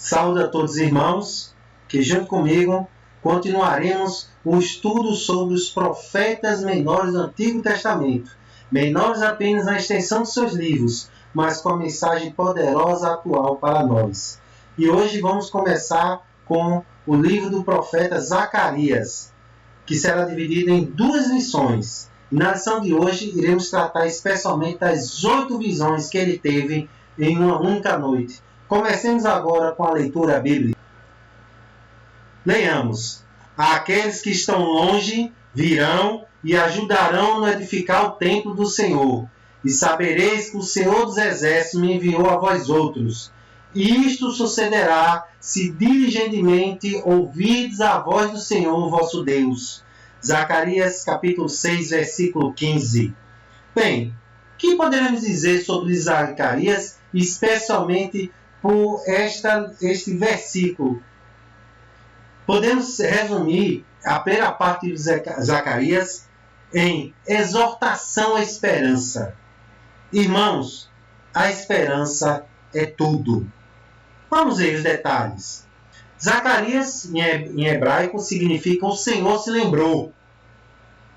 Saúde a todos os irmãos, que junto comigo continuaremos o estudo sobre os profetas menores do Antigo Testamento. Menores apenas na extensão de seus livros, mas com a mensagem poderosa atual para nós. E hoje vamos começar com o livro do profeta Zacarias, que será dividido em 2 lições. E na lição de hoje iremos tratar especialmente das 8 visões que ele teve em uma única noite. Comecemos agora com a leitura bíblica. Leiamos. Aqueles que estão longe virão e ajudarão no edificar o templo do Senhor. E sabereis que o Senhor dos Exércitos me enviou a vós outros. E isto sucederá se diligentemente ouvirdes a voz do Senhor vosso Deus. Zacarias capítulo 6, versículo 15. Bem, o que poderemos dizer sobre Zacarias, especialmente por este versículo? Podemos resumir a primeira parte de Zacarias em exortação à esperança. Irmãos, a esperança é tudo. Vamos ver os detalhes. Zacarias, em hebraico, significa o Senhor se lembrou.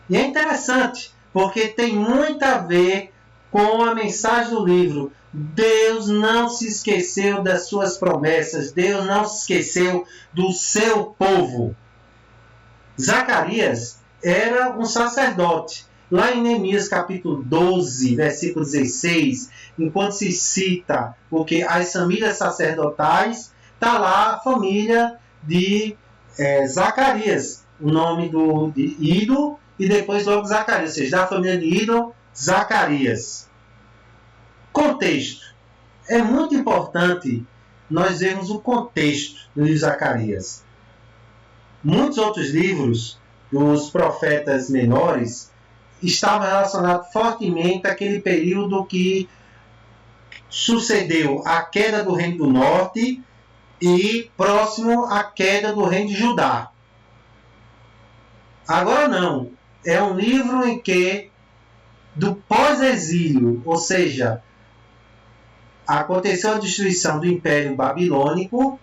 E é interessante, porque tem muito a ver com a mensagem do livro. Deus não se esqueceu das suas promessas. Deus não se esqueceu do seu povo. Zacarias era um sacerdote. Lá em Neemias capítulo 12, versículo 16, enquanto se cita as famílias sacerdotais, está lá a família de Zacarias, o nome de Ido, e depois logo Zacarias, ou seja, da família de Ido, Zacarias. Contexto. É muito importante nós vermos o contexto do livro de Zacarias. Muitos outros livros dos profetas menores estavam relacionados fortemente àquele período que sucedeu a queda do Reino do Norte e próximo à queda do Reino de Judá. Agora não. É um livro em que, do pós-exílio, ou seja, aconteceu a destruição do Império Babilônico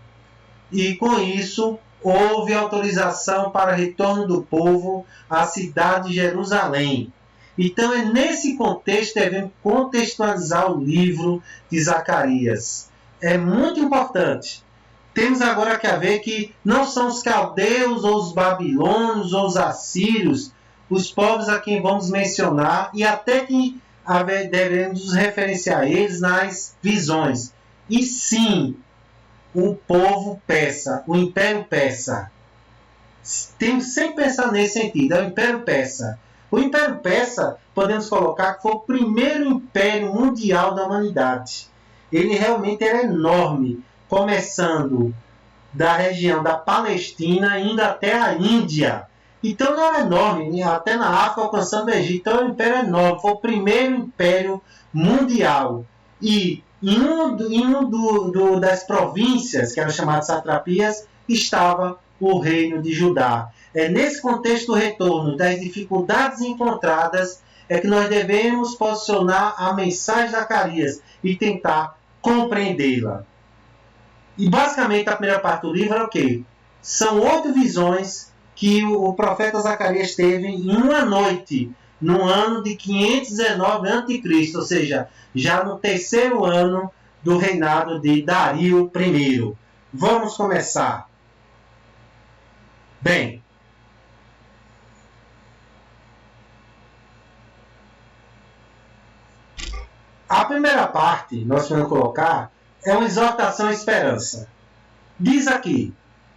e, com isso, houve autorização para retorno do povo à cidade de Jerusalém. Então, é nesse contexto que devemos contextualizar o livro de Zacarias. É muito importante. Temos agora que ver que não são os caldeus, ou os babilônios, ou os assírios, os povos a quem vamos mencionar, e até que devemos nos referenciar a eles nas visões. E sim, o povo persa, o Império Persa. Temos sempre pensar nesse sentido, é o Império Persa. O Império Persa, podemos colocar que foi o primeiro império mundial da humanidade. Ele realmente era enorme, começando da região da Palestina, indo até a Índia. Então ele era enorme, até na África, alcançando o Egito. Então o império é enorme, foi o primeiro império mundial. E em uma das províncias, que eram chamadas satrapias, estava o reino de Judá. É nesse contexto do retorno, das dificuldades encontradas, é que nós devemos posicionar a mensagem de Zacarias e tentar compreendê-la. E basicamente a primeira parte do livro é o quê? São 8 visões que o profeta Zacarias teve em uma noite, no ano de 519 a.C., ou seja, já no 3º ano do reinado de Dario I. Vamos começar. Bem, a primeira parte, nós vamos colocar, é uma exortação à esperança. Diz aqui,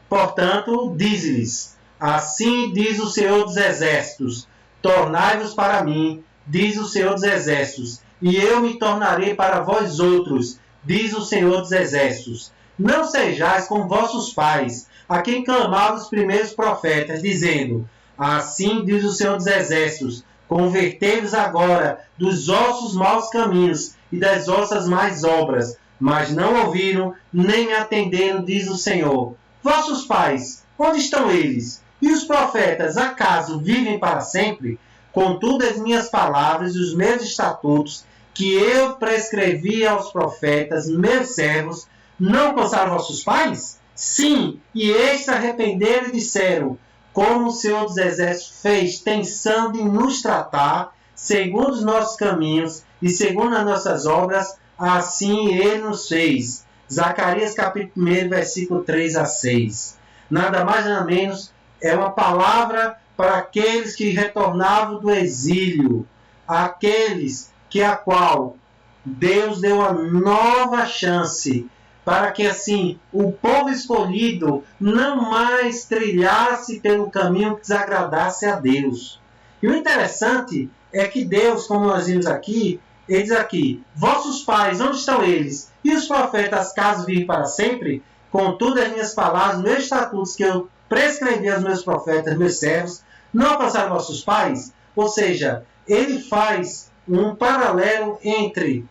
portanto, diz-lhes: assim diz o Senhor dos Exércitos, tornai-vos para mim, diz o Senhor dos Exércitos, e eu me tornarei para vós outros, diz o Senhor dos Exércitos. Não sejais como vossos pais, a quem clamavam os primeiros profetas, dizendo: assim diz o Senhor dos Exércitos, convertei-vos agora dos vossos maus caminhos e das vossas más obras. Mas não ouviram, nem me atenderam, diz o Senhor. Vossos pais, onde estão eles? E os profetas, acaso vivem para sempre? Contudo, as minhas palavras e os meus estatutos, que eu prescrevi aos profetas, meus servos, não alcançaram vossos pais? Sim, e estes se arrependeram e disseram, como o Senhor dos Exércitos fez, tensão de nos tratar, segundo os nossos caminhos e segundo as nossas obras, assim Ele nos fez. Zacarias capítulo 1, versículo 3 a 6. Nada mais nada menos, é uma palavra para aqueles que retornavam do exílio, aqueles que a qual Deus deu uma nova chance, para que assim o povo escolhido não mais trilhasse pelo caminho que desagradasse a Deus. E o interessante é que Deus, como nós vimos aqui, ele diz aqui, vossos pais, onde estão eles? E os profetas, caso vivem para sempre? Contudo, as minhas palavras, meus estatutos que eu prescrevi aos meus profetas, meus servos, não alcançaram vossos pais? Ou seja, ele faz um paralelo entre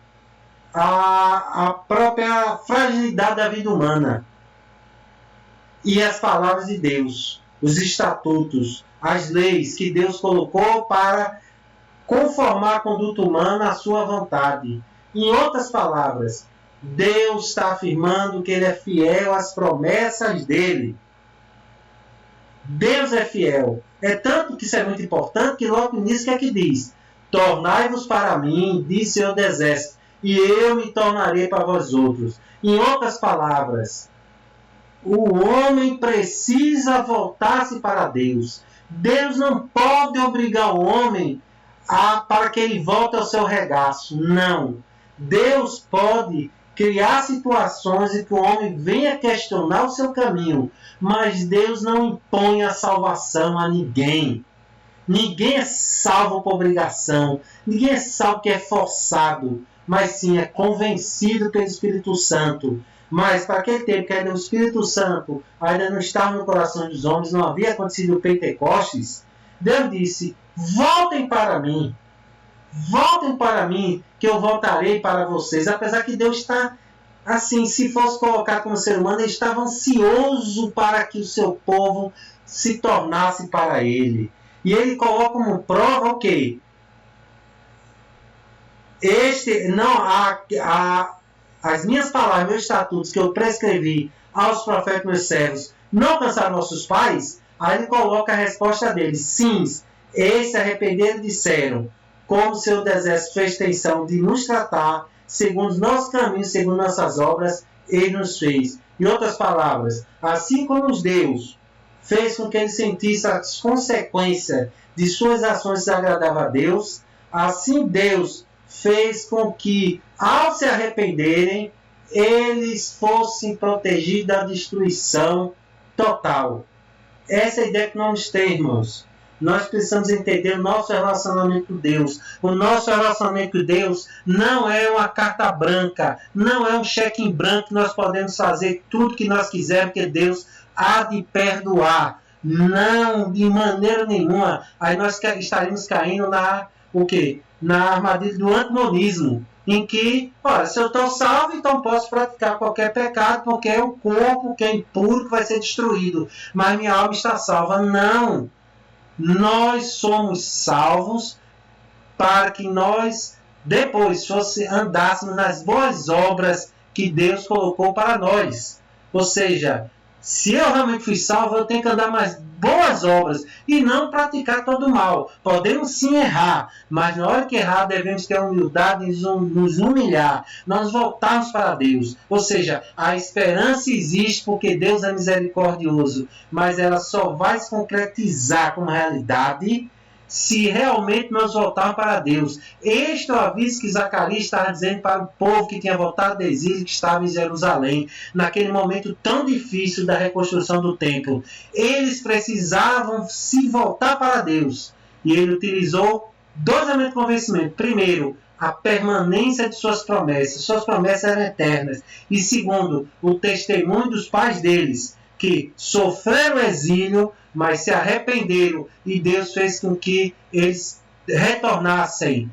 a própria fragilidade da vida humana e as palavras de Deus, os estatutos, as leis que Deus colocou para conformar a conduta humana à sua vontade. Em outras palavras, Deus está afirmando que Ele é fiel às promessas dEle. Deus é fiel. É tanto que isso é muito importante que logo no início que diz, tornai-vos para mim, disse o Senhor dos Exércitos, e eu me tornarei para vós outros. Em outras palavras, o homem precisa voltar-se para Deus. Deus não pode obrigar o homem para que ele volte ao seu regaço. Não. Deus pode criar situações em que o homem venha questionar o seu caminho, mas Deus não impõe a salvação a ninguém. Ninguém é salvo por obrigação. Ninguém é salvo que é forçado, mas sim é convencido pelo Espírito Santo. Mas para aquele tempo que ainda o Espírito Santo ainda não estava no coração dos homens, não havia acontecido o Pentecostes, Deus disse, voltem para mim, que eu voltarei para vocês. Apesar que Deus está, assim, se fosse colocar como ser humano, ele estava ansioso para que o seu povo se tornasse para ele. E ele coloca como prova o quê? As minhas palavras, meus estatutos que eu prescrevi aos profetas meus servos, não alcançaram nossos pais? Aí ele coloca a resposta deles. Sim, esses se arrependeram e disseram, como o Senhor dos Exércitos fez tensão de nos tratar, segundo os nossos caminhos, segundo nossas obras, Ele nos fez. Em outras palavras, assim como Deus fez com que ele sentisse as consequências de suas ações desagradáveis a Deus, assim Deus fez com que, ao se arrependerem, eles fossem protegidos da destruição total. Essa é a ideia que nós temos, irmãos. Nós precisamos entender o nosso relacionamento com Deus. O nosso relacionamento com Deus não é uma carta branca, não é um cheque em branco que nós podemos fazer tudo que nós quisermos, porque Deus há de perdoar. Não, de maneira nenhuma. Aí nós estaremos caindo na armadilha do antimonismo, em que, olha, se eu estou salvo, então posso praticar qualquer pecado, porque é o corpo que é impuro que vai ser destruído, mas minha alma está salva. Não! Nós somos salvos para que nós depois andássemos nas boas obras que Deus colocou para nós. Ou seja, se eu realmente fui salvo, eu tenho que andar mais boas obras e não praticar todo o mal. Podemos sim errar, mas na hora que errar devemos ter a humildade de nos humilhar, nós voltarmos para Deus. Ou seja, a esperança existe porque Deus é misericordioso, mas ela só vai se concretizar como realidade se realmente nós voltarmos para Deus. Este é o aviso que Zacarias estava dizendo para o povo que tinha voltado do exílio, que estava em Jerusalém, naquele momento tão difícil da reconstrução do templo. Eles precisavam se voltar para Deus. E ele utilizou dois elementos de convencimento. Primeiro, a permanência de suas promessas. Suas promessas eram eternas. E segundo, o testemunho dos pais deles, que sofreram o exílio, mas se arrependeram e Deus fez com que eles retornassem.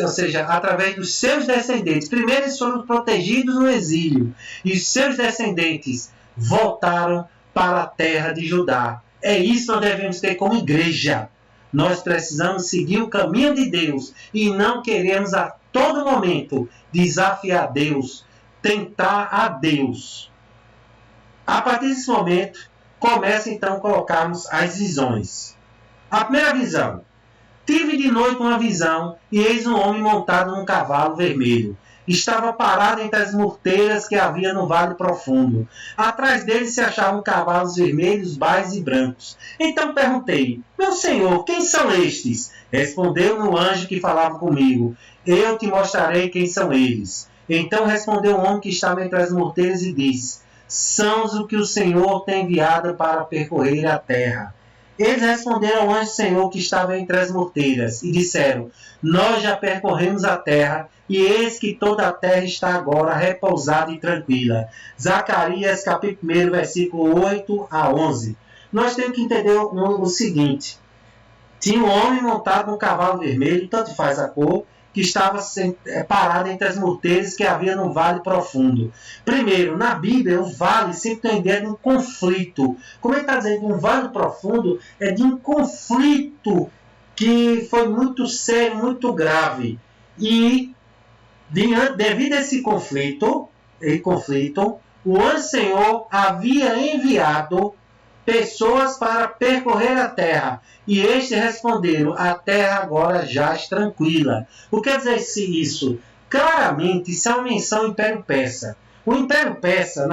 Ou seja, através dos seus descendentes. Primeiro eles foram protegidos no exílio e os seus descendentes voltaram para a terra de Judá. É isso que nós devemos ter como igreja. Nós precisamos seguir o caminho de Deus e não queremos a todo momento desafiar Deus tentar a Deus. A partir desse momento, começa então a colocarmos as visões. A primeira visão. Tive de noite uma visão, e eis um homem montado num cavalo vermelho. Estava parado entre as murteiras que havia no vale profundo. Atrás dele se achavam cavalos vermelhos, baixos e brancos. Então perguntei, meu senhor, quem são estes? Respondeu-me o anjo que falava comigo, eu te mostrarei quem são eles. Então respondeu o homem que estava entre as murteiras e disse, são os que o Senhor tem enviado para percorrer a terra. Eles responderam ao anjo do Senhor que estava entre as murteiras e disseram, nós já percorremos a terra e eis que toda a terra está agora repousada e tranquila. Zacarias capítulo 1, versículo 8 a 11. Nós temos que entender o seguinte. Tinha um homem montado num cavalo vermelho, tanto faz a cor, que estava parado entre as murteiras que havia no vale profundo. Primeiro, na Bíblia, o vale sempre tem a ideia de um conflito. Como ele está dizendo, um vale profundo é de um conflito que foi muito sério, muito grave. E, devido a esse conflito, o anjo Senhor havia enviado pessoas para percorrer a terra. E estes responderam, a terra agora jaz tranquila. O que quer dizer isso? Claramente, isso é uma menção ao Império Persa. O Império Persa,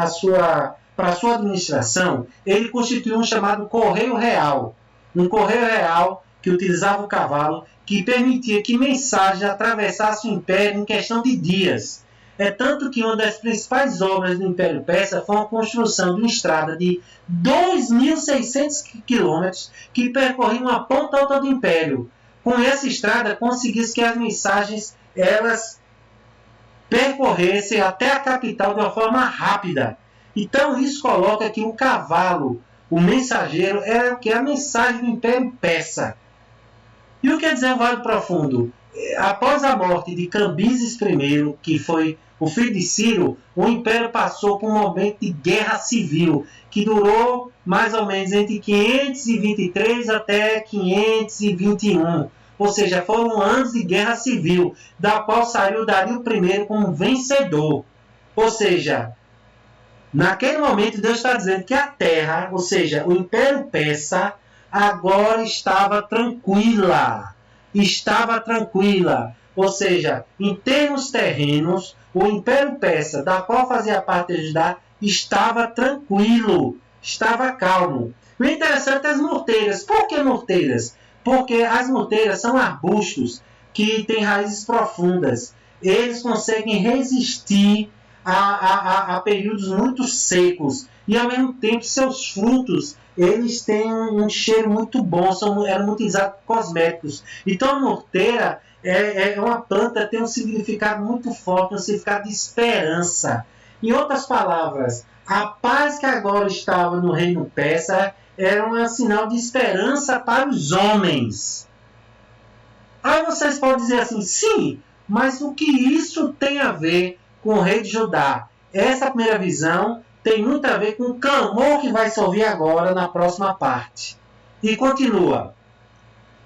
para a sua administração, ele constituiu um chamado Correio Real. Um Correio Real que utilizava o cavalo, que permitia que mensagens atravessassem o Império em questão de dias. É tanto que uma das principais obras do Império Persa foi a construção de uma estrada de 2.600 quilômetros que percorria uma ponta a outra do Império. Com essa estrada, conseguiu que as mensagens elas percorressem até a capital de uma forma rápida. Então isso coloca que o cavalo, o mensageiro, era o que? A mensagem do Império Persa. E o que quer dizer o Vale Profundo? Após a morte de Cambises I, que foi o filho de Ciro, o Império passou por um momento de guerra civil, que durou mais ou menos entre 523 até 521. Ou seja, foram anos de guerra civil, da qual saiu Dario I como vencedor. Ou seja, naquele momento Deus está dizendo que a terra, ou seja, o Império Persa, agora estava tranquila. Estava tranquila. Ou seja, em termos terrenos, o Império Persa, da qual fazia parte de Judá, estava tranquilo, estava calmo. O interessante é as murteiras. Por que murteiras? Porque as murteiras são arbustos que têm raízes profundas. Eles conseguem resistir a períodos muito secos. E, ao mesmo tempo, seus frutos eles têm um cheiro muito bom, eram utilizados cosméticos. Então, a murteira é uma planta que tem um significado muito forte, um significado de esperança. Em outras palavras, a paz que agora estava no reino persa era um sinal de esperança para os homens. Aí vocês podem dizer assim, sim, mas o que isso tem a ver com o rei de Judá? Essa primeira visão tem muito a ver com o clamor que vai se ouvir agora na próxima parte. E continua.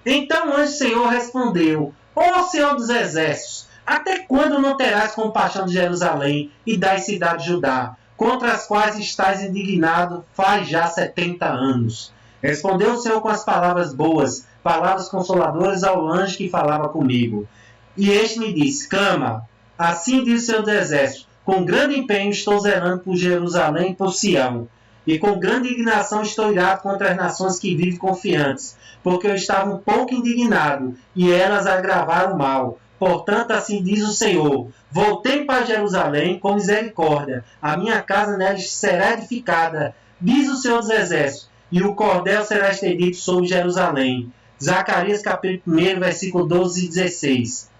Então o anjo do Senhor respondeu, ó Senhor dos Exércitos, até quando não terás compaixão de Jerusalém e das cidades de Judá, contra as quais estás indignado faz já 70 anos? Respondeu o Senhor com as palavras boas, palavras consoladoras ao anjo que falava comigo. E este me disse, clama, assim diz o Senhor dos Exércitos, com grande empenho estou zelando por Jerusalém e por Sião, e com grande indignação estou irado contra as nações que vivem confiantes, porque eu estava um pouco indignado, e elas agravaram o mal. Portanto, assim diz o Senhor, voltei para Jerusalém com misericórdia, a minha casa nela será edificada, diz o Senhor dos Exércitos, e o cordel será estendido sobre Jerusalém. Zacarias capítulo 1, versículo 12 e 16.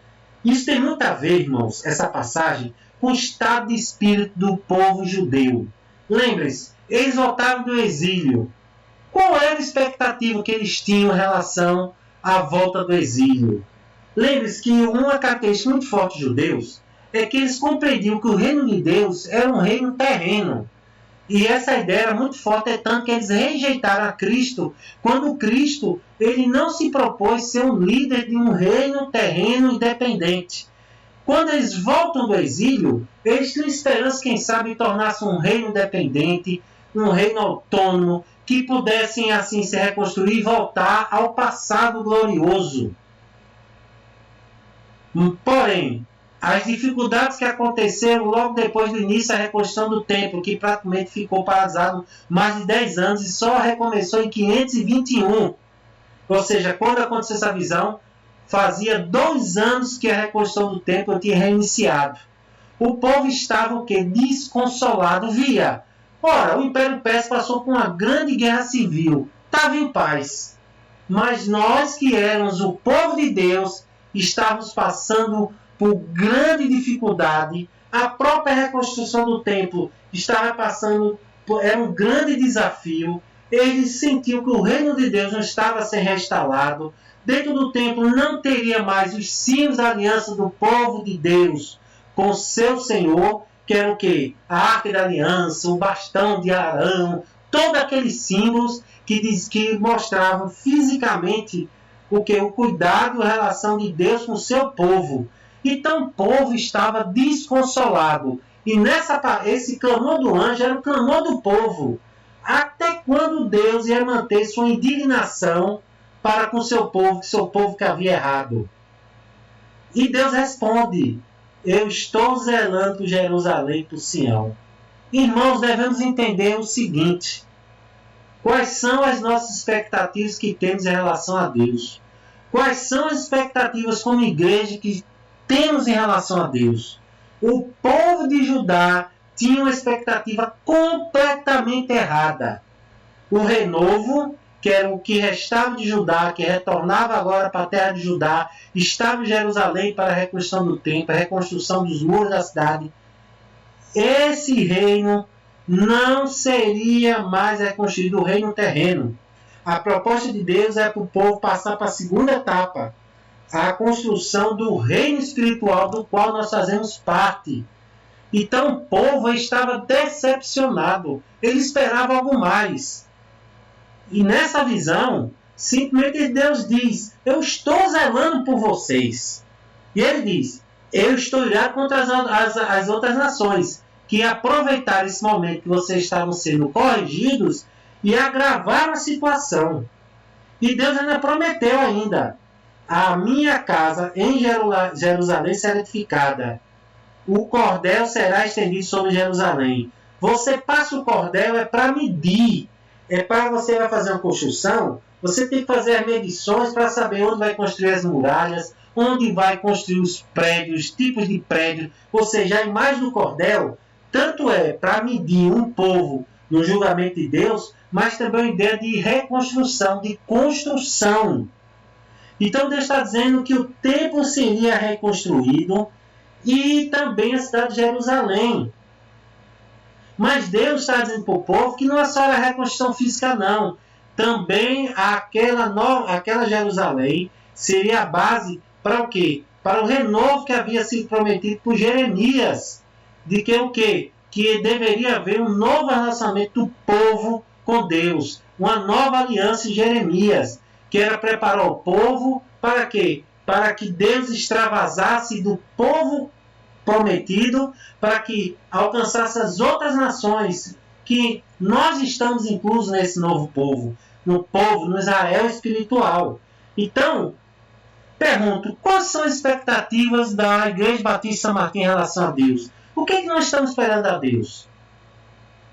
Isso tem muito a ver, irmãos, essa passagem, com o estado de espírito do povo judeu. Lembre-se, eles voltaram do exílio. Qual era a expectativa que eles tinham em relação à volta do exílio? Lembre-se que uma característica muito forte dos judeus é que eles compreendiam que o reino de Deus era um reino terreno. E essa ideia era muito forte, é tanto que eles rejeitaram a Cristo, quando Cristo ele não se propôs ser um líder de um reino terreno independente. quando eles voltam do exílio, eles tinham esperança, quem sabe, de tornar-se um reino independente, um reino autônomo, que pudessem assim se reconstruir e voltar ao passado glorioso. Porém, as dificuldades que aconteceram logo depois do início da reconstrução do templo, que praticamente ficou paralisado mais de 10 anos e só recomeçou em 521. Ou seja, quando aconteceu essa visão, fazia 2 anos que a reconstrução do templo tinha reiniciado. O povo estava o quê? Desconsolado. Via. Ora, o Império Persa passou por uma grande guerra civil. Estava em paz. Mas nós que éramos o povo de Deus, estávamos passando por grande dificuldade. A própria reconstrução do templo estava passando era um grande desafio. Eles sentiam que o reino de Deus não estava sendo reinstalado. Dentro do templo não teria mais os símbolos da aliança do povo de Deus com seu Senhor, que era o quê? A arca da aliança, o bastão de Arão, todos aqueles símbolos que mostravam fisicamente o que? O cuidado e a relação de Deus com o seu povo. Então o povo estava desconsolado. E esse clamor do anjo era o clamor do povo. Até quando Deus ia manter sua indignação para com seu povo que havia errado? E Deus responde: eu estou zelando por Jerusalém, por Sião. Irmãos, devemos entender o seguinte: quais são as nossas expectativas que temos em relação a Deus? Quais são as expectativas como igreja que temos em relação a Deus? O povo de Judá tinha uma expectativa completamente errada. O renovo, que era o que restava de Judá, que retornava agora para a terra de Judá, estava em Jerusalém para a reconstrução do templo, a reconstrução dos muros da cidade. Esse reino não seria mais reconstruído, o reino terreno. A proposta de Deus é para o povo passar para a segunda etapa, a construção do reino espiritual do qual nós fazemos parte. Então o povo estava decepcionado, ele esperava algo mais. E nessa visão, simplesmente Deus diz: eu estou zelando por vocês. E ele diz: eu estou irado contra as outras nações, que aproveitaram esse momento que vocês estavam sendo corrigidos e agravaram a situação. E Deus ainda prometeu ainda: a minha casa em Jerusalém será edificada. O cordel será estendido sobre Jerusalém. Você passa o cordel é para medir. É para você vai fazer uma construção, você tem que fazer as medições para saber onde vai construir as muralhas, onde vai construir os prédios, tipos de prédios. Ou seja, a imagem do cordel, tanto é para medir um povo no julgamento de Deus, mas também uma ideia de reconstrução, de construção. Então Deus está dizendo que o templo seria reconstruído e também a cidade de Jerusalém. Mas Deus está dizendo para o povo que não é só a reconstrução física, não. Também aquela Jerusalém seria a base para o quê? Para o renovo que havia sido prometido por Jeremias. De que o quê? Que deveria haver um novo relacionamento do povo com Deus. Uma nova aliança em Jeremias. Que era preparar o povo para quê? Para que Deus extravasasse do povo prometido, para que alcançasse as outras nações, que nós estamos inclusos nesse novo povo, no Israel espiritual. Então, pergunto, quais são as expectativas da Igreja Batista São Martim em relação a Deus? O que é que nós estamos esperando a Deus?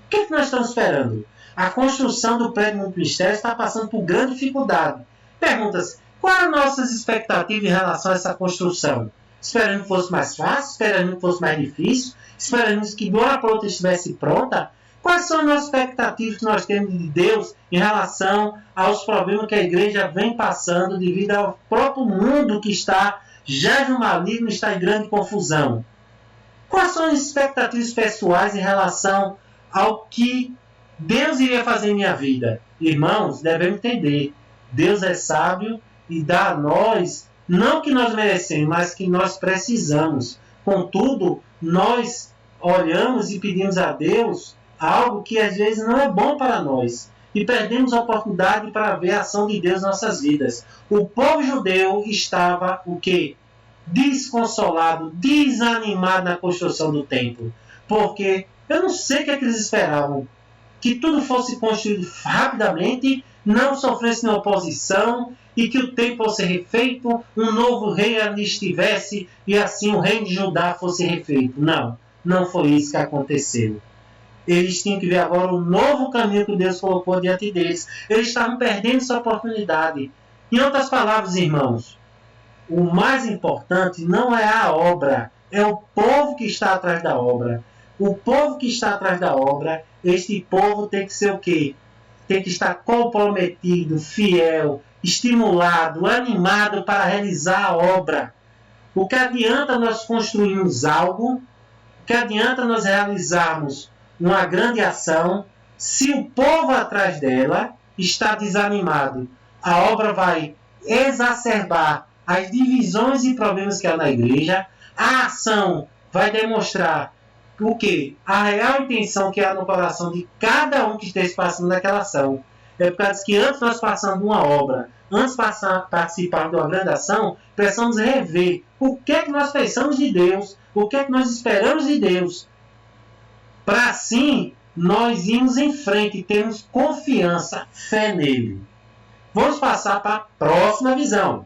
O que é que nós estamos esperando? A construção do prédio do ministério está passando por grande dificuldade. Pergunta-se, quais as nossas expectativas em relação a essa construção? Esperando que fosse mais fácil, esperando que fosse mais difícil, esperando que de uma hora para outra estivesse pronta? Quais são as nossas expectativas que nós temos de Deus em relação aos problemas que a igreja vem passando devido ao próprio mundo que está já no maligno, está em grande confusão? Quais são as expectativas pessoais em relação ao que Deus iria fazer em minha vida? Irmãos, devemos entender, Deus é sábio e dá a nós não que nós merecemos, mas que nós precisamos. Contudo, nós olhamos e pedimos a Deus algo que às vezes não é bom para nós. E perdemos a oportunidade para ver a ação de Deus em nossas vidas. O povo judeu estava o quê? desconsolado, desanimado na construção do templo. Porque eu não sei o que é que eles esperavam. Que tudo fosse construído rapidamente, não sofresse nenhuma oposição, e que o templo fosse refeito, um novo rei ali estivesse, e assim o reino de Judá fosse refeito. Não, não foi isso que aconteceu. Eles tinham que ver agora um novo caminho que Deus colocou diante deles. Eles estavam perdendo essa oportunidade. Em outras palavras, irmãos, o mais importante não é a obra, é o povo que está atrás da obra. O povo que está atrás da obra, este povo tem que ser o quê? Tem que estar comprometido, fiel, estimulado, animado para realizar a obra. O que adianta nós construirmos algo, o que adianta nós realizarmos uma grande ação, se o povo atrás dela está desanimado? A obra vai exacerbar as divisões e problemas que há na igreja. A ação vai demonstrar o quê? A real intenção que há no coração de cada um que esteja passando naquela ação. É por causa que antes nós passamos uma obra, antes de participar de uma grande ação, precisamos rever o que é que nós pensamos de Deus, o que é que nós esperamos de Deus, para assim nós irmos em frente e termos confiança, fé nele. Vamos passar para a próxima visão.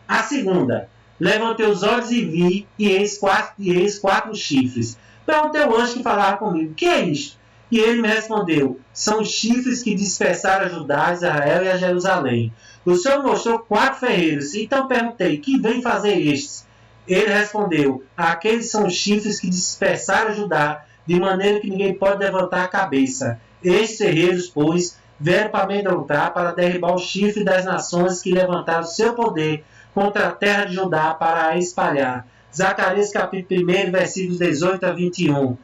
A segunda. Levantei os olhos e vi, e eis quatro chifres. Perguntei ao anjo que falava comigo: o que é isto? E ele me respondeu: são os chifres que dispersaram a Judá, Israel e a Jerusalém. O Senhor mostrou 4 ferreiros. Então perguntei: que vem fazer estes? Ele respondeu: aqueles são os chifres que dispersaram a Judá, de maneira que ninguém pode levantar a cabeça. Estes ferreiros, pois, vieram para amedrontar, para derribar o chifre das nações que levantaram seu poder contra a terra de Judá para a espalhar. Zacarias capítulo 1, versículos 18 a 21.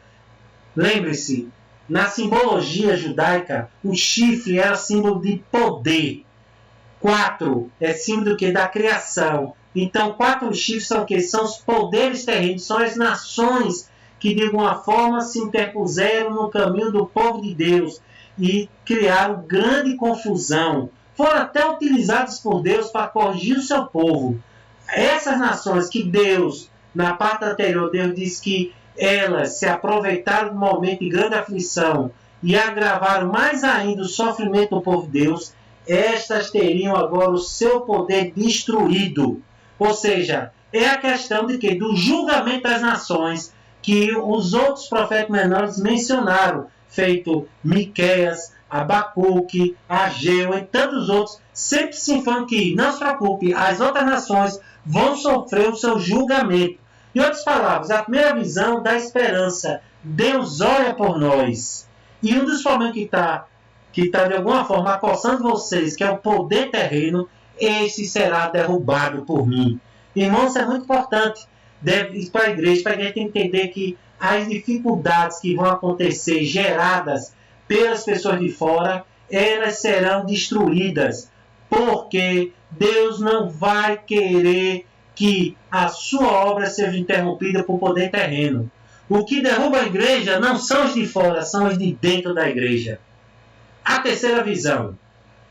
Lembre-se, na simbologia judaica, o chifre era símbolo de poder. 4 é símbolo do que? Da criação. Então, 4 chifres são o que? São os poderes terrenos, são as nações que de alguma forma se interpuseram no caminho do povo de Deus e criaram grande confusão. Foram até utilizados por Deus para corrigir o seu povo. Essas nações que Deus, na parte anterior, Deus disse que elas se aproveitaram do momento de grande aflição e agravaram mais ainda o sofrimento do povo de Deus, estas teriam agora o seu poder destruído. Ou seja, é a questão de que? Do julgamento das nações que os outros profetas menores mencionaram, feito Miqueias, Abacuque, Ageu e tantos outros, sempre se falam que, não se preocupe, as outras nações vão sofrer o seu julgamento. Em outras palavras, a primeira visão da esperança. Deus olha por nós. E um dos problemas que está de alguma forma acossando vocês, que é o poder terreno, esse será derrubado por mim. Irmãos, isso é muito importante para a igreja entender que as dificuldades que vão acontecer, geradas pelas pessoas de fora, elas serão destruídas. Porque Deus não vai querer que a sua obra seja interrompida por poder terreno. O que derruba a igreja não são os de fora, são os de dentro da igreja. A terceira visão.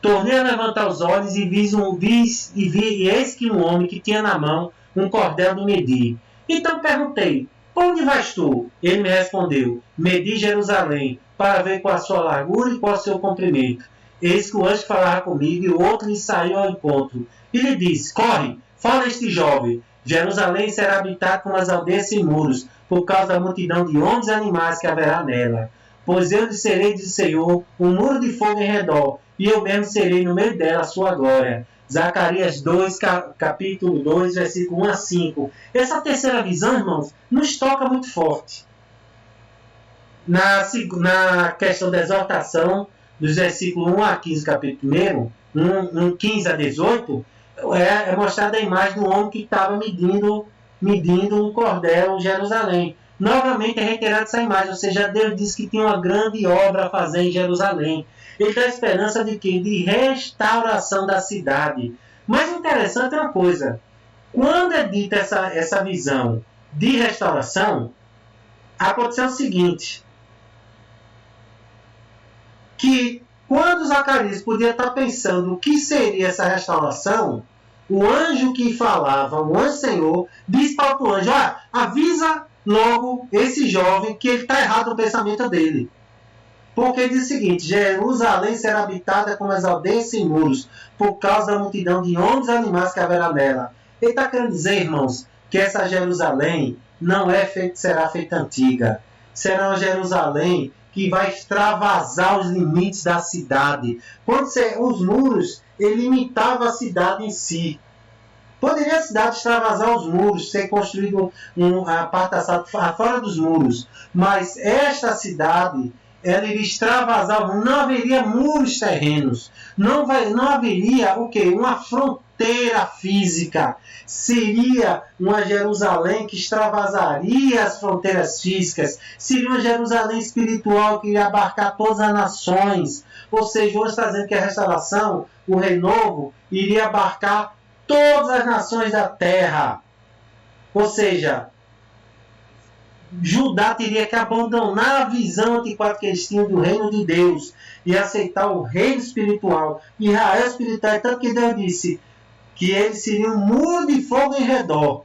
Tornei a levantar os olhos e vi, eis que um homem que tinha na mão um cordel do medir. Então perguntei: por onde vais tu? Ele me respondeu: medi Jerusalém, para ver qual a sua largura e qual o seu comprimento. Eis que o anjo falava comigo, e o outro lhe saiu ao encontro. E lhe disse: corre, fala este jovem. Jerusalém será habitada com as aldeias sem muros, por causa da multidão de homens e animais que haverá nela. Pois eu lhe serei, diz o Senhor, um muro de fogo em redor, e eu mesmo serei no meio dela a sua glória. Zacarias 2, capítulo 2, versículo 1 a 5. Essa terceira visão, irmãos, nos toca muito forte. Na questão da exortação, dos versículos 1 a 15, capítulo 1, 15 a 18, é mostrada a imagem do homem que estava medindo um cordel em Jerusalém. Novamente é reiterada essa imagem, ou seja, Deus disse que tinha uma grande obra a fazer em Jerusalém. Ele dá esperança de quê? De restauração da cidade. Mas interessante é uma coisa: quando é dita essa visão de restauração, aconteceu o seguinte, que quando Zacarias podia estar pensando o que seria essa restauração, o anjo que falava, o anjo Senhor, disse para o anjo, avisa logo esse jovem que ele está errado no pensamento dele. Porque diz o seguinte, Jerusalém será habitada como as aldeias sem muros, por causa da multidão de homens e animais que haverá nela. Ele está querendo dizer, irmãos, que essa Jerusalém não será feita antiga. Será uma Jerusalém que vai extravasar os limites da cidade. Quando os muros, ele limitava a cidade em si. Poderia a cidade extravasar os muros, ser construído a parte da cidade fora dos muros. Mas esta cidade, ela iria extravasar, não haveria muros terrenos. Não haveria o quê? Uma fronteira física. Seria uma Jerusalém que extravasaria as fronteiras físicas. Seria uma Jerusalém espiritual que iria abarcar todas as nações. Ou seja, hoje está dizendo que a restauração, o renovo, iria abarcar todas as nações da terra. Ou seja, Judá teria que abandonar a visão antiquada que eles tinham do reino de Deus e aceitar o reino espiritual. Israel espiritual, tanto que Deus disse que eles seriam um muro de fogo em redor.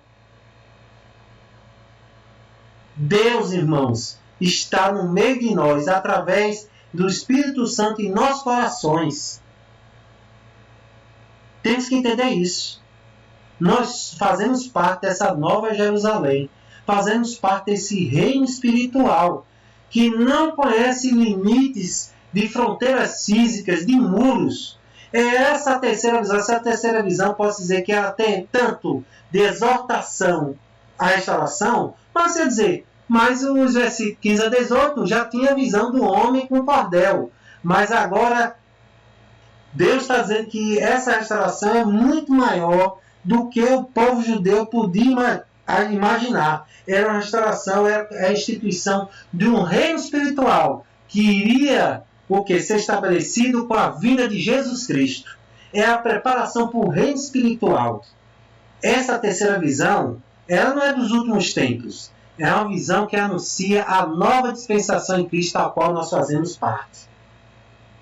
Deus, irmãos, está no meio de nós através do Espírito Santo em nossos corações. Temos que entender isso. Nós fazemos parte dessa nova Jerusalém. Fazemos parte desse reino espiritual que não conhece limites de fronteiras físicas, de muros. É essa a terceira visão. Essa terceira visão, posso dizer que ela tem tanto de exortação à restauração, mas você dizer, mas os versículos 15 a 18 já tinha a visão do homem com cordel. Mas agora Deus está dizendo que essa restauração é muito maior do que o povo judeu podia imaginar. Era uma restauração, era a instituição de um reino espiritual que iria ser estabelecido com a vinda de Jesus Cristo. É a preparação para o reino espiritual. Essa terceira visão, ela não é dos últimos tempos. É uma visão que anuncia a nova dispensação em Cristo, a qual nós fazemos parte.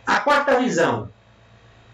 A quarta visão.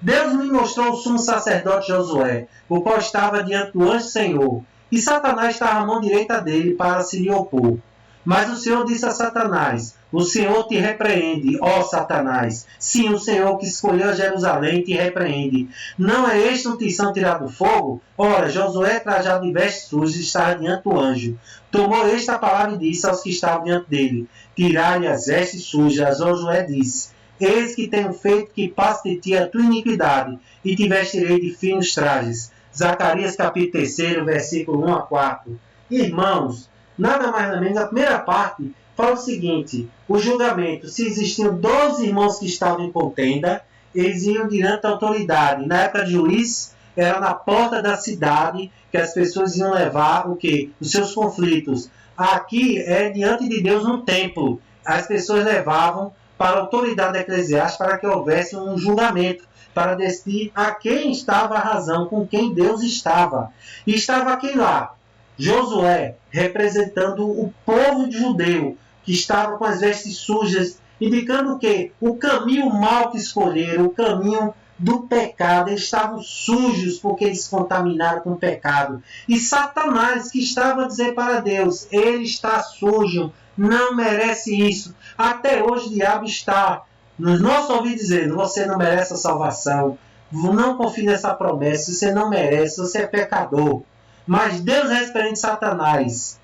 Deus me mostrou o sumo sacerdote Josué, o qual estava diante do anjo Senhor, e Satanás estava à mão direita dele para se lhe opor. Mas o Senhor disse a Satanás, o Senhor te repreende, ó Satanás. Sim, o Senhor que escolheu Jerusalém te repreende. Não é este um tição tirado do fogo? Ora, Josué, trajado de vestes sujas, estava diante do anjo. Tomou esta palavra e disse aos que estavam diante dele, tirai-lhe as vestes sujas. Josué disse, eis que tenho feito que passe de ti a tua iniquidade, e te vestirei de finos trajes. Zacarias capítulo 3, versículo 1 a 4. Irmãos, nada mais nada menos, a primeira parte fala o seguinte, o julgamento, se existiam 12 irmãos que estavam em contenda, eles iam diante da autoridade. Na época de juiz, era na porta da cidade que as pessoas iam levar o quê? Os seus conflitos. Aqui é diante de Deus no templo. As pessoas levavam para a autoridade eclesiástica para que houvesse um julgamento, para decidir a quem estava a razão, com quem Deus estava. E estava quem lá? Josué, representando o povo judeu, que estava com as vestes sujas, indicando que o caminho mau que escolheram, o caminho do pecado, eles estavam sujos porque eles se contaminaram com o pecado. E Satanás, que estava a dizer para Deus, ele está sujo, não merece isso. Até hoje o diabo está nos nossos ouvidos dizendo, você não merece a salvação, não confie nessa promessa, você não merece, você é pecador. Mas Deus repreende Satanás,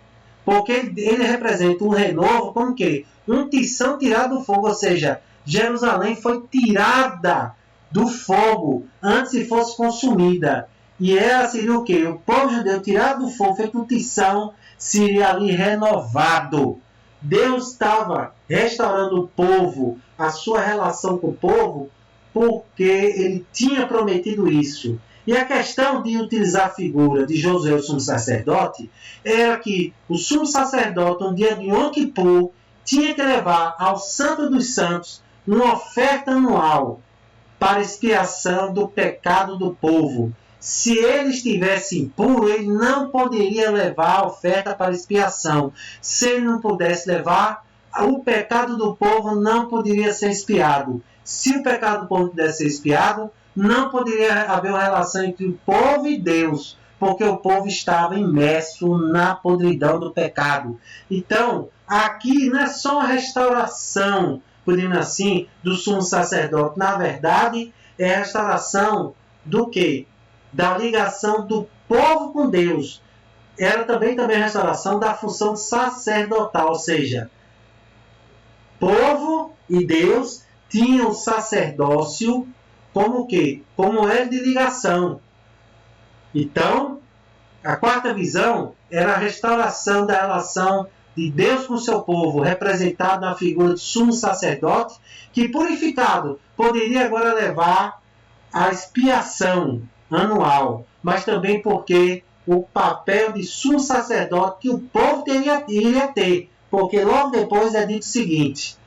porque ele representa um renovo como que? Um tição tirado do fogo, ou seja, Jerusalém foi tirada do fogo antes que fosse consumida. E ela seria o quê? O povo judeu tirado do fogo, feito um tição, seria ali renovado. Deus estava restaurando o povo, a sua relação com o povo, porque ele tinha prometido isso. E a questão de utilizar a figura de Josué, o sumo sacerdote, era que o sumo sacerdote, no dia de Yom Kippur, tinha que levar ao Santo dos Santos uma oferta anual para expiação do pecado do povo. Se ele estivesse impuro, ele não poderia levar a oferta para expiação. Se ele não pudesse levar, o pecado do povo não poderia ser expiado. Se o pecado do povo pudesse ser expiado, não poderia haver uma relação entre o povo e Deus, porque o povo estava imerso na podridão do pecado. Então, aqui não é só uma restauração, podemos assim, do sumo sacerdote. Na verdade, é a restauração do quê? Da ligação do povo com Deus. Era também a restauração da função sacerdotal, ou seja, povo e Deus tinham o sacerdócio como o quê? Como elo de ligação. Então, a quarta visão era a restauração da relação de Deus com o seu povo, representado na figura do sumo sacerdote, que purificado poderia agora levar a expiação anual, mas também porque o papel de sumo sacerdote que o povo iria ter, porque logo depois é dito o seguinte: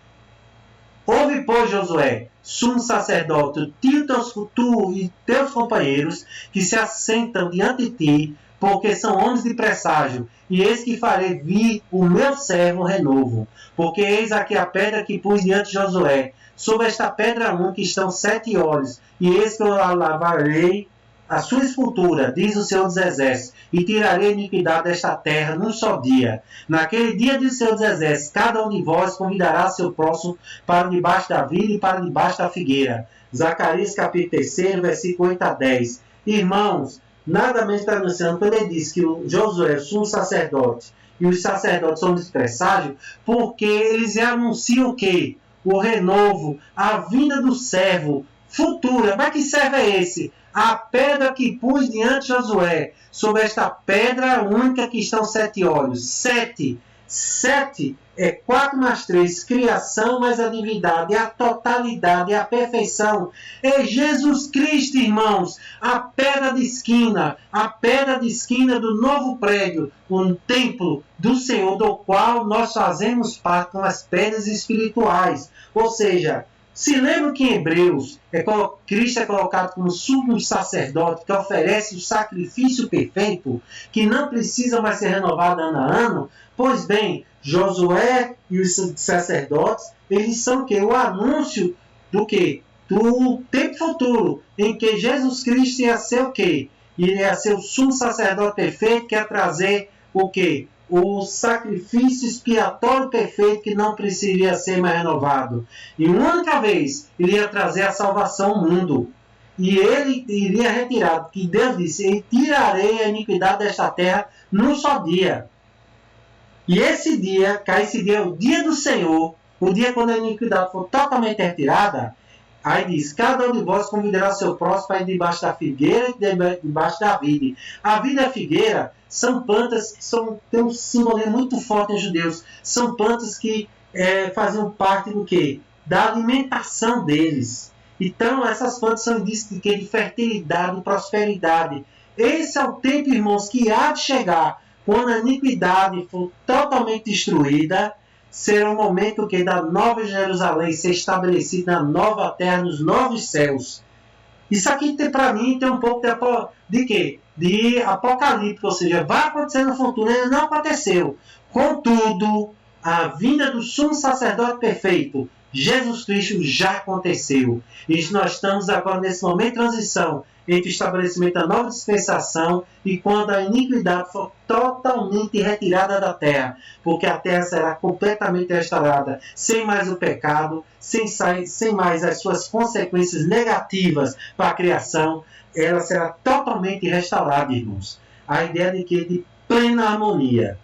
ouve, pois, Josué, sumo sacerdote, tu e teus companheiros que se assentam diante de ti, porque são homens de presságio, e eis que farei vir o meu servo renovo. Porque eis aqui a pedra que pus diante de Josué. Sobre esta pedra única estão 7 olhos, e eis que eu lavarei a sua escultura, diz o Senhor dos Exércitos, e tirarei a iniquidade desta terra num só dia. Naquele dia, diz o Senhor dos Exércitos, cada um de vós convidará seu próximo para debaixo da vila e para debaixo da figueira. Zacarias capítulo 3, versículo 8 a 10. Irmãos, nada menos está anunciando quando ele diz que o Josué, o sumo sacerdote, e os sacerdotes são de presságio, porque eles anunciam o quê? O renovo, a vinda do servo futura. Mas que servo é esse? A pedra que pus diante de Josué. Sobre esta pedra única que estão 7 olhos. 7 é 4 mais 3. Criação mais a divindade. A totalidade, a perfeição. É Jesus Cristo, irmãos. A pedra de esquina. A pedra de esquina do novo prédio. Um templo do Senhor, do qual nós fazemos parte com as pedras espirituais. Ou seja, se lembra que em Hebreus Cristo é colocado como sumo sacerdote que oferece o sacrifício perfeito, que não precisa mais ser renovado ano a ano? Pois bem, Josué e os sacerdotes, eles são o quê? O anúncio do quê? Do tempo futuro, em que Jesus Cristo ia ser o quê? Iria ser o sumo sacerdote perfeito, que ia trazer o quê? O sacrifício expiatório perfeito que não precisaria ser mais renovado. E uma única vez iria trazer a salvação ao mundo. E ele iria retirar, que Deus disse, e tirarei a iniquidade desta terra num só dia. E esse dia é o dia do Senhor, o dia quando a iniquidade for totalmente retirada. Aí diz, cada um de vós convidará seu próximo para ir debaixo da figueira e debaixo da vide. A vide e a figueira são plantas que têm um simbolismo muito forte em judeus. São plantas que faziam parte do quê? Da alimentação deles. Então, essas plantas são indícios de fertilidade e prosperidade. Esse é o tempo, irmãos, que há de chegar, quando a iniquidade for totalmente destruída. Será o momento que da nova Jerusalém ser estabelecida na nova terra, nos novos céus. Isso aqui para mim tem um pouco de quê? De apocalíptico, ou seja, vai acontecer no futuro, ainda não aconteceu. Contudo, a vinda do sumo sacerdote perfeito, Jesus Cristo, já aconteceu. E nós estamos agora nesse momento de transição entre o estabelecimento da nova dispensação e quando a iniquidade for totalmente retirada da terra, porque a terra será completamente restaurada, sem mais o pecado, sem mais as suas consequências negativas para a criação, ela será totalmente restaurada, irmãos. A ideia de que de plena harmonia.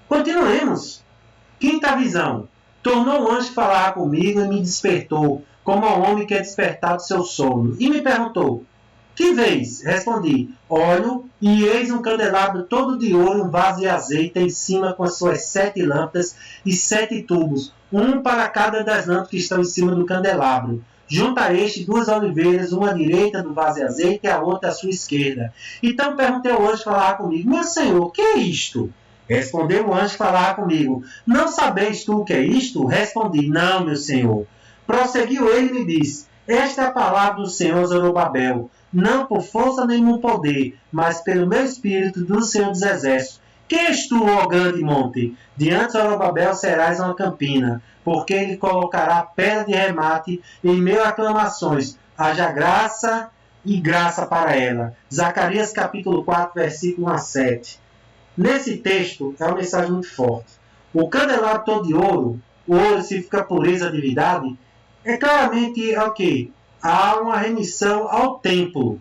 Continuemos. Quinta visão. Tornou um anjo falar comigo e me despertou, como ao homem que é despertado do seu sono, e me perguntou: que vês? Respondi: olho, e eis um candelabro todo de ouro, um vaso de azeite em cima com as suas 7 lâmpadas e 7 tubos, um para cada das lâmpadas que estão em cima do candelabro. Junto a este 2 oliveiras, uma à direita do vaso de azeite e a outra à sua esquerda. Então perguntei ao anjo que falava comigo: meu senhor, o que é isto? Respondeu o anjo que falava comigo: não sabeis tu o que é isto? Respondi: não, meu senhor. Prosseguiu ele e me disse: esta é a palavra do Senhor Zorobabel, não por força nem por poder, mas pelo meu espírito do Senhor dos Exércitos. Que és tu, ó grande monte? Diante de Zorobabel serás uma campina, porque ele colocará pedra de remate em meio a aclamações. Haja graça e graça para ela. Zacarias capítulo 4, versículo 1 a 7. Nesse texto é uma mensagem muito forte. O candelabro todo de ouro, o ouro significa pureza, divindade, é claramente o quê? Há uma remissão ao templo.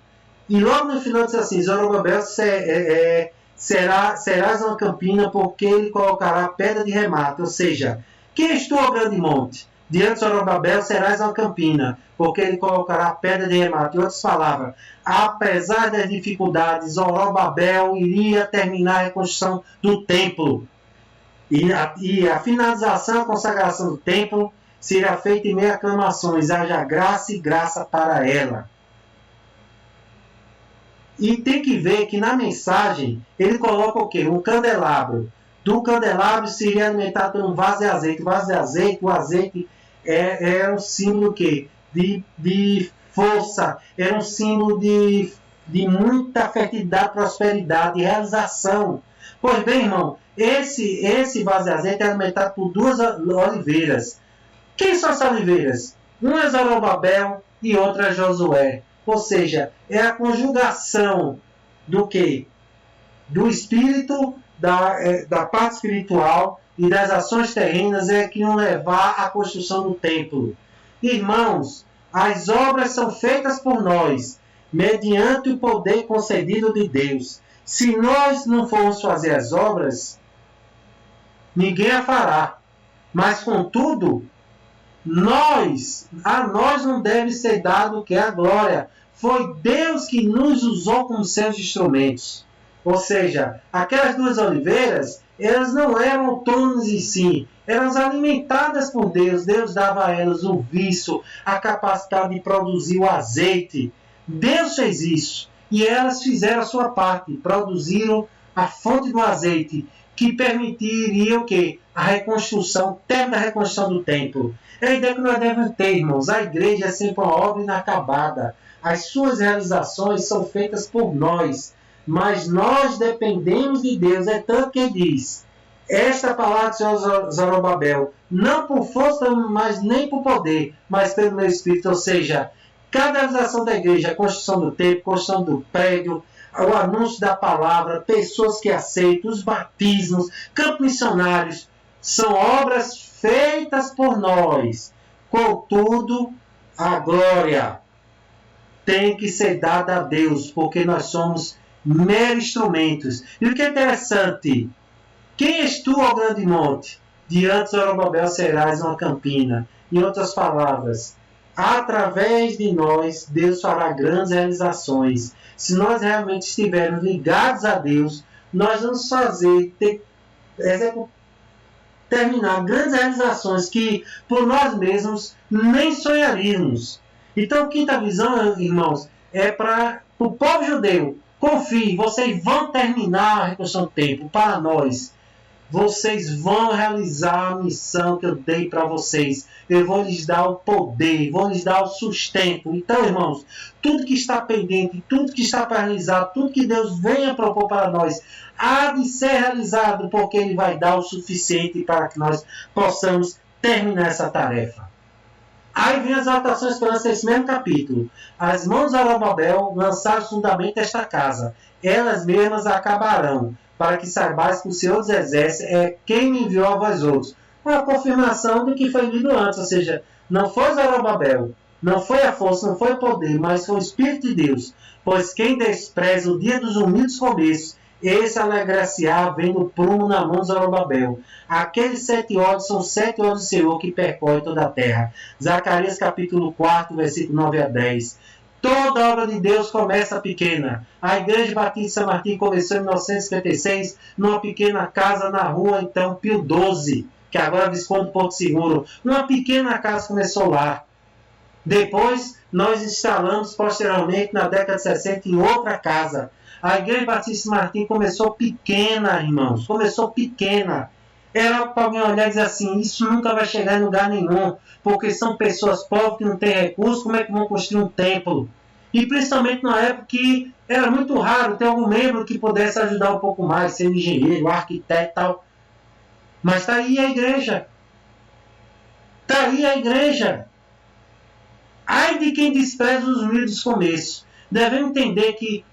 E logo no final diz assim, Zorobabel serás uma campina, porque ele colocará pedra de remate. Ou seja, quem és tu, ó grande monte? Diante de Zorobabel serás uma campina, porque ele colocará pedra de remate. Em outras palavras, apesar das dificuldades, Zorobabel iria terminar a reconstrução do templo. E a finalização, a consagração do templo será feita em meio a aclamações. Haja graça e graça para ela. E tem que ver que na mensagem ele coloca o quê? Um candelabro. Do candelabro seria alimentado por um vaso de azeite. O azeite era um símbolo quê? De força, era um símbolo de muita fertilidade, prosperidade, realização. Pois bem, irmão, esse vaso de azeite é alimentado por 2 oliveiras. Quem são as oliveiras? Uma é Zorobabel e outra é Josué. Ou seja, é a conjugação do quê? Do espírito, da parte espiritual e das ações terrenas é que vão levar à construção do templo. Irmãos, as obras são feitas por nós, mediante o poder concedido de Deus. Se nós não formos fazer as obras, ninguém a fará. Mas, contudo, a nós não deve ser dado o que é a glória. Foi Deus que nos usou como seus instrumentos. Ou seja, aquelas 2 oliveiras, elas não eram autônomas em si, eram alimentadas por Deus. Deus dava a elas o vício, a capacidade de produzir o azeite. Deus fez isso. E elas fizeram a sua parte, produziram a fonte do azeite, que permitiria o quê? A reconstrução, termo da reconstrução do templo. É a ideia que nós devemos ter, irmãos. A igreja é sempre uma obra inacabada. As suas realizações são feitas por nós, mas nós dependemos de Deus. É tanto que diz, esta palavra do Senhor Zorobabel, não por força, mas nem por poder, mas pelo meu Espírito. Ou seja, cada realização da igreja, a construção do templo, a construção do prédio, o anúncio da palavra, pessoas que aceitam, os batismos, campos missionários, são obras feitas por nós. Contudo, a glória tem que ser dada a Deus, porque nós somos meros instrumentos. E o que é interessante, quem és tu, ó grande monte? Diante de Zorobabel serás uma campina. Em outras palavras, através de nós, Deus fará grandes realizações. Se nós realmente estivermos ligados a Deus, nós vamos terminar grandes realizações que por nós mesmos nem sonharíamos. Então, quinta visão, irmãos, é para o povo judeu. Confie, vocês vão terminar a reconstrução do templo. Para nós, vocês vão realizar a missão que eu dei para vocês. Eu vou lhes dar o poder, vou lhes dar o sustento. Então, irmãos, tudo que está pendente, tudo que está para realizar, tudo que Deus venha propor para nós, há de ser realizado, porque Ele vai dar o suficiente para que nós possamos terminar essa tarefa. Aí vem as exaltações de esperança nesse mesmo capítulo. As mãos de Zorobabel lançaram o fundamento desta casa. Elas mesmas a acabarão, para que saibais que o Senhor dos Exércitos é quem me enviou a vós outros. Uma confirmação do que foi lido antes, ou seja, não foi Zorobabel, não foi a força, não foi o poder, mas foi o Espírito de Deus. Pois quem despreza o dia dos humildes começos, esse alegrar-se-á vendo o prumo na mão de Zorobabel. Aqueles 7 olhos são 7 olhos do Senhor que percorre toda a terra. Zacarias capítulo 4, versículo 9 a 10. Toda obra de Deus começa pequena. A Igreja Batista São Martim começou em 1956 numa pequena casa na rua, então, Pio XII, que agora é Visconde Porto Seguro. Uma pequena casa começou lá. Depois, nós instalamos posteriormente, na década de 60, em outra casa. A Igreja Batista São Martim começou pequena, irmãos. Começou pequena. Era para alguém olhar e dizer assim, isso nunca vai chegar em lugar nenhum, porque são pessoas pobres que não têm recursos, como é que vão construir um templo? E principalmente na época que era muito raro ter algum membro que pudesse ajudar um pouco mais, ser engenheiro, arquiteto e tal. Mas está aí a igreja. Está aí a igreja. Ai de quem despreza os humildes começos. devemos entender que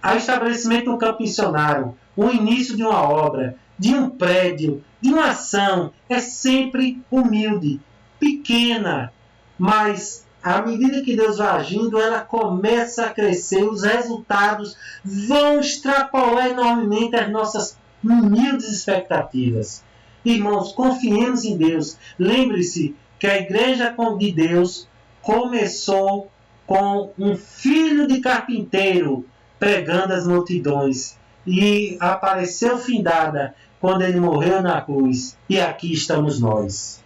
o estabelecimento de um campo missionário, o início de uma obra, de um prédio, de uma ação, é sempre humilde, pequena, mas à medida que Deus vai agindo, ela começa a crescer, os resultados vão extrapolar enormemente as nossas humildes expectativas. Irmãos, confiemos em Deus. Lembre-se que a igreja de Deus começou com um filho de carpinteiro pregando as multidões e apareceu findada quando ele morreu na cruz, e aqui estamos nós.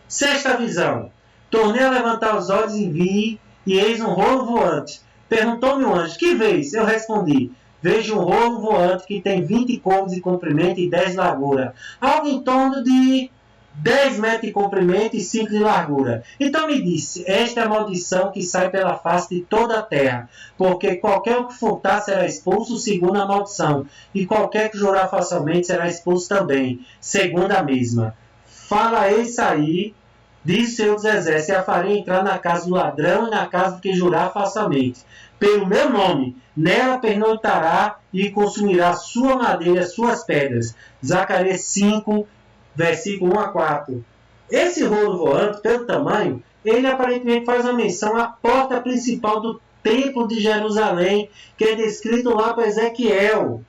Sexta visão. Tornei a levantar os olhos e vi, e eis um rolo voante. Perguntou-me o anjo, que vês? Eu respondi, vejo um rolo voante que tem 20 côvados de comprimento e 10 de largura. Algo em torno de 10 metros de comprimento e 5 de largura. Então me disse, esta é a maldição que sai pela face de toda a terra, porque qualquer que furtar será expulso segundo a maldição, e qualquer que jurar falsamente será expulso também, segundo a mesma. Fala isso aí, diz o Senhor dos Exércitos, e a farei entrar na casa do ladrão e na casa do que jurar falsamente. Pelo meu nome, nela pernoitará e consumirá sua madeira e suas pedras. Zacarias 5, versículo 1 a 4. Esse rolo voante, pelo tamanho, ele aparentemente faz uma menção à porta principal do templo de Jerusalém, que é descrito lá por Ezequiel.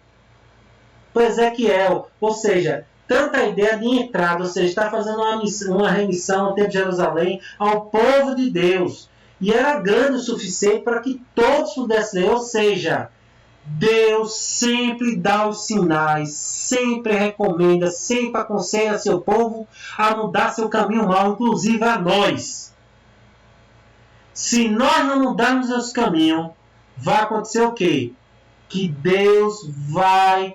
Ou seja, tanta ideia de entrada, ou seja, está fazendo uma remissão ao templo de Jerusalém, ao povo de Deus. E era grande o suficiente para que todos pudessem ler, ou seja, Deus sempre dá os sinais, sempre recomenda, sempre aconselha seu povo a mudar seu caminho mau, inclusive a nós. Se nós não mudarmos esse caminho, vai acontecer o quê? Que Deus vai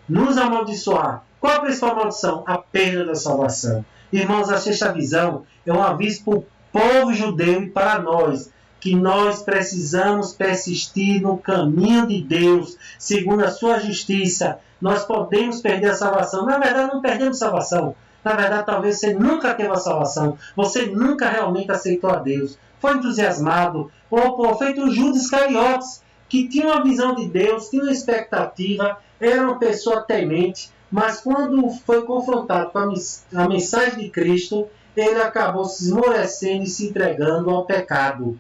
nos amaldiçoar. Qual a principal maldição? A perda da salvação. Irmãos, a sexta visão é um aviso para o povo judeu e para nós, que nós precisamos persistir no caminho de Deus, segundo a sua justiça. Nós podemos perder a salvação. Na verdade, não perdemos salvação. Na verdade, talvez você nunca teve a salvação. Você nunca realmente aceitou a Deus. Foi entusiasmado. Ou feito um Judas Iscariotes, que tinha uma visão de Deus, tinha uma expectativa, era uma pessoa temente, mas quando foi confrontado com a mensagem de Cristo, ele acabou se esmorecendo e se entregando ao pecado.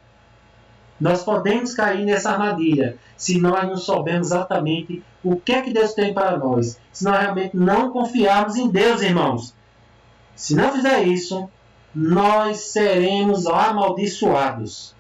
Nós podemos cair nessa armadilha se nós não soubermos exatamente o que é que Deus tem para nós. Se nós realmente não confiarmos em Deus, irmãos. Se não fizer isso, nós seremos amaldiçoados.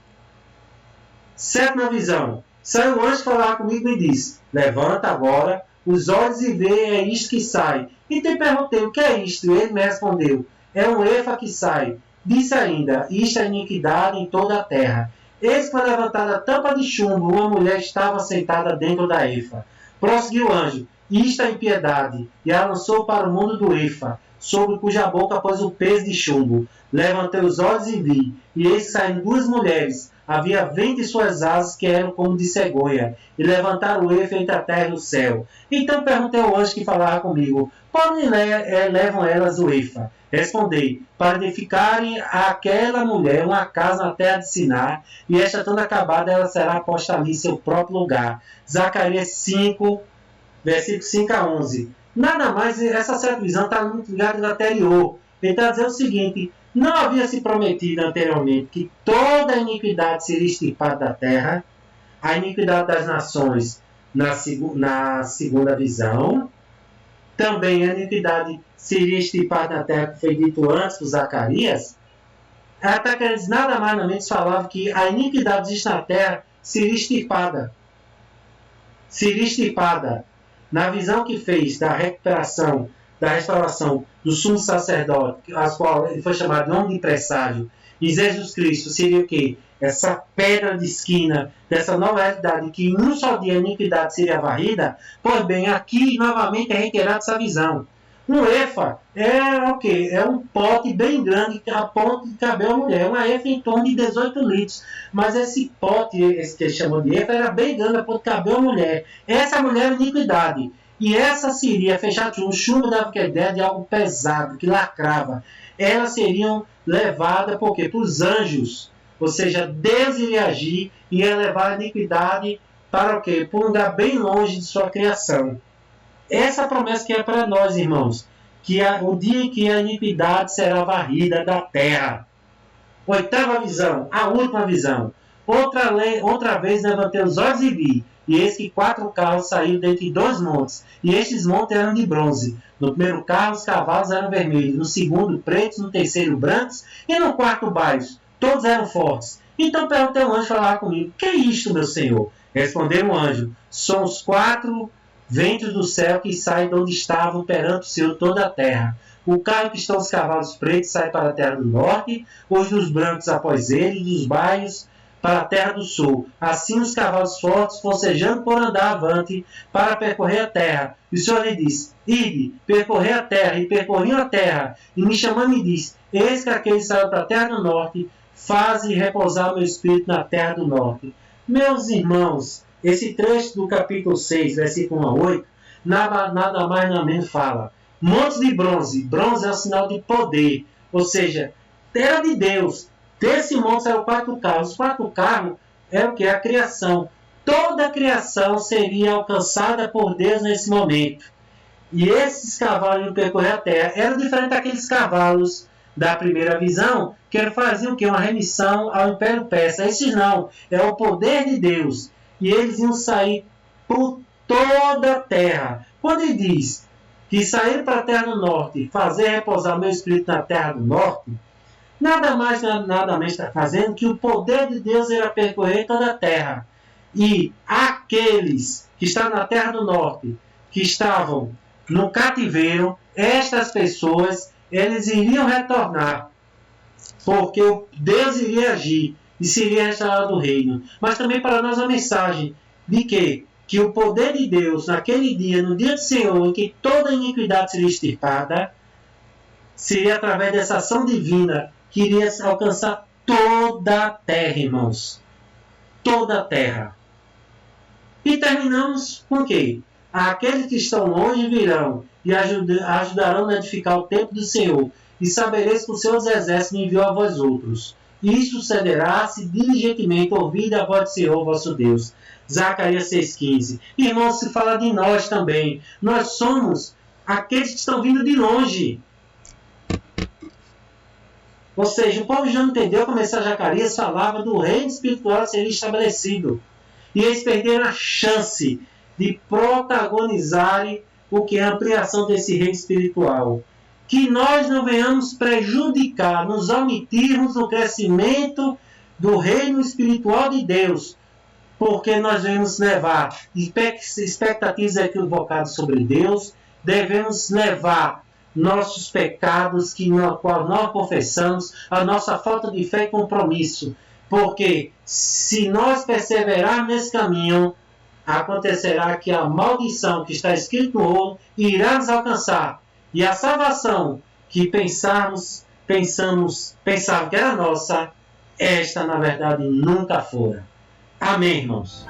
Sétima visão. Saiu o anjo falar comigo e disse, levanta agora os olhos e vê, é isto que sai. E te perguntei, o que é isto? E ele me respondeu, é um efa que sai. Disse ainda, isto é iniquidade em toda a terra. Eis que foi levantada a tampa de chumbo, uma mulher estava sentada dentro da efa. Prosseguiu o anjo, isto é impiedade, e a lançou para o mundo do efa, sobre cuja boca pôs o peso de chumbo. Levantei os olhos e vi, e eis que saíram duas mulheres, havia vento em suas asas que eram como de cegonha, e levantaram o efa entre a terra e o céu. Então perguntei ao anjo que falava comigo, para onde levam elas o efa? Respondei, para edificarem àquela mulher uma casa na terra de Siná, e esta toda acabada, ela será posta ali em seu próprio lugar. Zacarias 5, versículo 5 a 11. Nada mais, essa certa visão está muito ligada ao anterior. Ele está dizendo o seguinte, não havia se prometido anteriormente que toda a iniquidade seria extirpada da terra, a iniquidade das nações na segunda visão, também a iniquidade seria extirpada da terra, que foi dito antes por Zacarias. Ela está querendo dizer nada mais ou menos, falava que a iniquidade existe na terra seria extirpada. Seria extirpada. Na visão que fez da recuperação, da restauração do sumo sacerdote, as qual ele foi chamado de homem de presságio, e Jesus Cristo seria o quê? Essa pedra de esquina dessa nova realidade, que em um só dia a iniquidade seria varrida. Pois bem, aqui novamente é reiterada essa visão. Um efa é o quê? É um pote bem grande a ponto de caber uma mulher. Uma efa em torno de 18 litros. Mas esse pote, esse que ele chamou de efa, era bem grande a ponto de caber uma mulher. Essa mulher é iniquidade. E essa seria, fechado o chumbo dava a ideia de algo pesado, que lacrava. Elas seriam levadas por quê? Para os anjos. Ou seja, Deus iria agir e ia levar a iniquidade para o quê? Para um lugar bem longe de sua criação. Essa promessa que é para nós, irmãos, que o dia em que a iniquidade será varrida da terra. Oitava visão, a última visão. Outra vez levantei os olhos e vi, e eis que 4 carros saíram dentre 2 montes, e estes montes eram de bronze. No primeiro carro os cavalos eram vermelhos, no segundo pretos, no terceiro brancos, e no quarto baixos. Todos eram fortes. Então perguntei ao anjo falar comigo: que é isto, meu senhor? Respondeu o anjo: são os 4 ventos do céu que saem de onde estavam perante o Senhor toda a terra. O carro que estão os cavalos pretos sai para a terra do norte, os dos brancos após ele, dos baixos para a terra do sul. Assim os cavalos fortes, forcejando por andar avante, para percorrer a terra. E o Senhor lhe disse: ide, percorrer a terra. E percorriam a terra. E me chamando me disse: eis que aquele saiu para a terra do norte, faze repousar o meu espírito na terra do norte. Meus irmãos, esse trecho do capítulo 6, versículo 1 a 8, nada mais nada menos fala: montes de bronze. Bronze é um sinal de poder, ou seja, terra de Deus. Desse monte saiu 4 carros. Os 4 carros é o que? A criação. Toda a criação seria alcançada por Deus nesse momento. E esses cavalos iam percorrer a terra. Era diferente daqueles cavalos da primeira visão, que faziam o quê? Uma remissão ao Império Persa. Esses não. É o poder de Deus. E eles iam sair por toda a terra. Quando ele diz que saíram para a terra do norte, fazer repousar o meu espírito na terra do norte, nada mais, nada menos está fazendo que o poder de Deus irá percorrer toda a terra. E aqueles que estão na terra do norte, que estavam no cativeiro, estas pessoas, eles iriam retornar, porque Deus iria agir e seria restaurado o reino. Mas também para nós a mensagem de que o poder de Deus naquele dia, no dia do Senhor, em que toda iniquidade seria extirpada, seria através dessa ação divina que iria alcançar toda a terra, irmãos. Toda a terra. E terminamos com o quê? Aqueles que estão longe virão e ajudarão a edificar o templo do Senhor, e sabereis que o Senhor dos Exércitos me enviou a vós outros. Isso sucederá se diligentemente ouvir a voz do Senhor vosso Deus. Zacarias 6,15. Irmãos, se fala de nós também. Nós somos aqueles que estão vindo de longe. Ou seja, o povo já não entendeu como essa Zacarias falava do reino espiritual a ser estabelecido. E eles perderam a chance de protagonizarem o que é a ampliação desse reino espiritual. Que nós não venhamos prejudicar, nos omitirmos no crescimento do reino espiritual de Deus, porque nós devemos levar expectativas equivocadas sobre Deus, devemos levar nossos pecados, qual nós confessamos, a nossa falta de fé e compromisso, porque se nós perseverarmos nesse caminho, acontecerá que a maldição que está escrito no rolo irá nos alcançar, e a salvação que pensávamos que era nossa, esta na verdade nunca fora. Amém, irmãos?